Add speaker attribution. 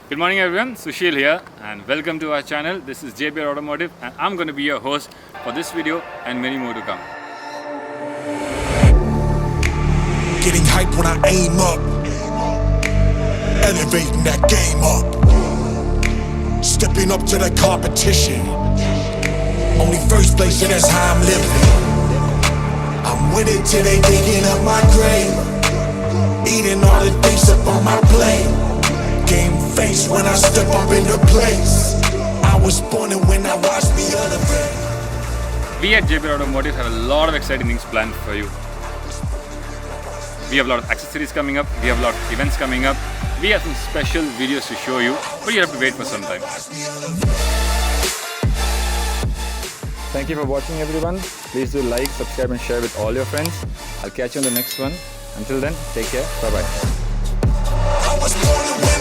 Speaker 1: Good morning everyone, Sushil here and welcome to our channel. This is JBR Automotive and I'm going to be your host for this video and many more to come.
Speaker 2: Getting hype when I aim up, elevating that game up, stepping up to the competition. Only first place and that's how I'm living. I'm with it till they digging up my grave, eating all the things up on my plate. Game face when I step up in the place. I was born and when I watched me elevate.
Speaker 1: We at JBR Automotive have a lot of exciting things planned for you. We have a lot of accessories coming up, we have a lot of events coming up, we have some special videos to show you, but you have to wait for some time. Thank you for watching everyone. Please do like, subscribe and share with all your friends. I'll catch you on the next one. Until then, take care. Bye-bye.
Speaker 2: I was born and